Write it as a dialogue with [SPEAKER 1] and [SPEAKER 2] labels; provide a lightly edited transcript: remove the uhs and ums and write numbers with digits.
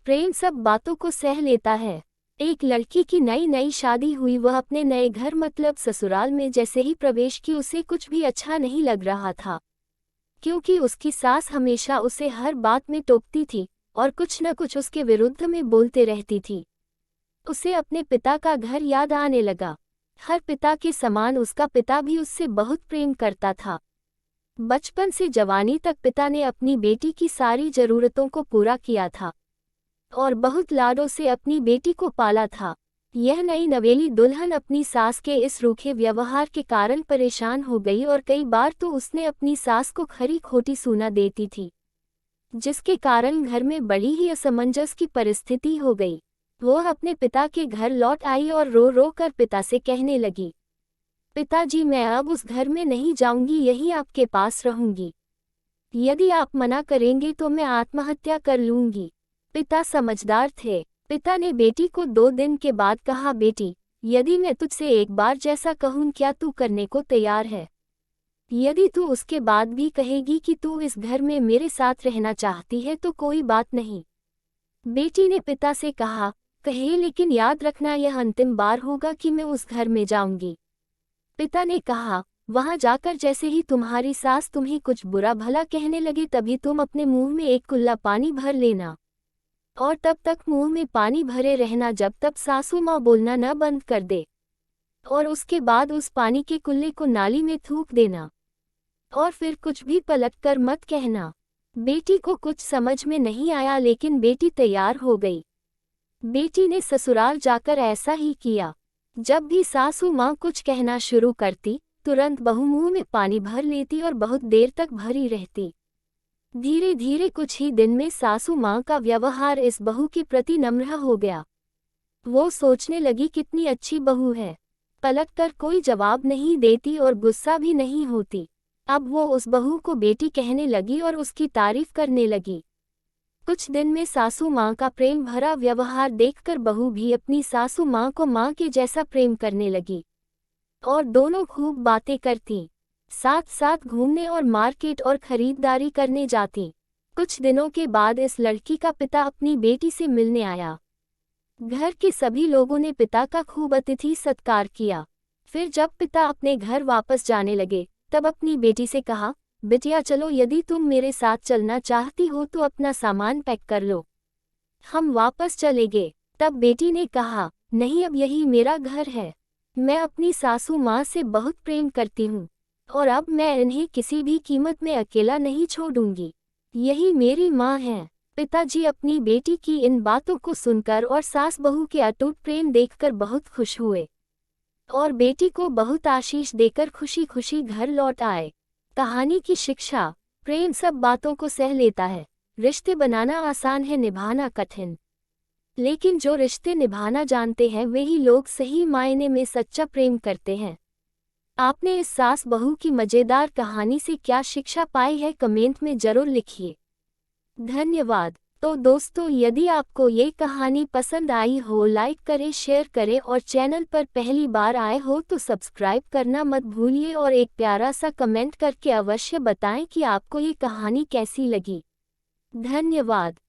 [SPEAKER 1] प्रेम सब बातों को सह लेता है। एक लड़की की नई नई शादी हुई, वह अपने नए घर मतलब ससुराल में जैसे ही प्रवेश की उसे कुछ भी अच्छा नहीं लग रहा था, क्योंकि उसकी सास हमेशा उसे हर बात में टोकती थी और कुछ न कुछ उसके विरुद्ध में बोलते रहती थी। उसे अपने पिता का घर याद आने लगा। हर पिता के समान उसका पिता भी उससे बहुत प्रेम करता था। बचपन से जवानी तक पिता ने अपनी बेटी की सारी जरूरतों को पूरा किया था और बहुत लाडों से अपनी बेटी को पाला था। यह नई नवेली दुल्हन अपनी सास के इस रूखे व्यवहार के कारण परेशान हो गई और कई बार तो उसने अपनी सास को खरी खोटी सूना देती थी, जिसके कारण घर में बड़ी ही असमंजस की परिस्थिति हो गई। वह अपने पिता के घर लौट आई और रो रो कर पिता से कहने लगी, पिताजी, मैं अब उस घर में नहीं जाऊंगी, यहीं आपके पास रहूंगी। यदि आप मना करेंगे तो मैं आत्महत्या कर लूंगी। पिता समझदार थे। पिता ने बेटी को 2 दिन के बाद कहा, बेटी, यदि मैं तुझसे एक बार जैसा कहूं, क्या तू करने को तैयार है? यदि तू उसके बाद भी कहेगी कि तू इस घर में मेरे साथ रहना चाहती है तो कोई बात नहीं। बेटी ने पिता से कहा, कहे, लेकिन याद रखना यह अंतिम बार होगा कि मैं उस घर में जाऊंगी। पिता ने कहा, वहां जाकर जैसे ही तुम्हारी सास तुम्हें कुछ बुरा भला कहने लगे तभी तुम अपने मुंह में एक कुल्ला पानी भर लेना और तब तक मुंह में पानी भरे रहना जब तक सासू माँ बोलना न बंद कर दे, और उसके बाद उस पानी के कुल्ले को नाली में थूक देना और फिर कुछ भी पलट कर मत कहना। बेटी को कुछ समझ में नहीं आया, लेकिन बेटी तैयार हो गई। बेटी ने ससुराल जाकर ऐसा ही किया। जब भी सासू माँ कुछ कहना शुरू करती, तुरंत बहू मुंह में पानी भर लेती और बहुत देर तक भरी रहती। धीरे धीरे कुछ ही दिन में सासू माँ का व्यवहार इस बहू के प्रति नम्र हो गया। वो सोचने लगी, कितनी अच्छी बहू है, पलटकर कोई जवाब नहीं देती और गुस्सा भी नहीं होती। अब वो उस बहू को बेटी कहने लगी और उसकी तारीफ करने लगी। कुछ दिन में सासू माँ का प्रेम भरा व्यवहार देखकर बहू भी अपनी सासू माँ को माँ के जैसा प्रेम करने लगी और दोनों खूब बातें करती, साथ साथ घूमने और मार्केट और खरीदारी करने जाती। कुछ दिनों के बाद इस लड़की का पिता अपनी बेटी से मिलने आया। घर के सभी लोगों ने पिता का खूब अतिथि सत्कार किया। फिर जब पिता अपने घर वापस जाने लगे तब अपनी बेटी से कहा, बिटिया चलो, यदि तुम मेरे साथ चलना चाहती हो तो अपना सामान पैक कर लो, हम वापस चलेंगे। तब बेटी ने कहा, नहीं, अब यही मेरा घर है। मैं अपनी सासू माँ से बहुत प्रेम करती हूँ और अब मैं इन्हें किसी भी कीमत में अकेला नहीं छोड़ूंगी। यही मेरी माँ है। पिताजी अपनी बेटी की इन बातों को सुनकर और सास बहू के अटूट प्रेम देखकर बहुत खुश हुए और बेटी को बहुत आशीष देकर खुशी खुशी घर लौट आए। कहानी की शिक्षा, प्रेम सब बातों को सह लेता है। रिश्ते बनाना आसान है, निभाना कठिन। लेकिन जो रिश्ते निभाना जानते हैं वे ही लोग सही मायने में सच्चा प्रेम करते हैं। आपने इस सास बहू की मजेदार कहानी से क्या शिक्षा पाई है, कमेंट में जरूर लिखिए। धन्यवाद। तो दोस्तों, यदि आपको ये कहानी पसंद आई हो, लाइक करें, शेयर करें और चैनल पर पहली बार आए हो तो सब्सक्राइब करना मत भूलिए और एक प्यारा सा कमेंट करके अवश्य बताएं कि आपको ये कहानी कैसी लगी। धन्यवाद।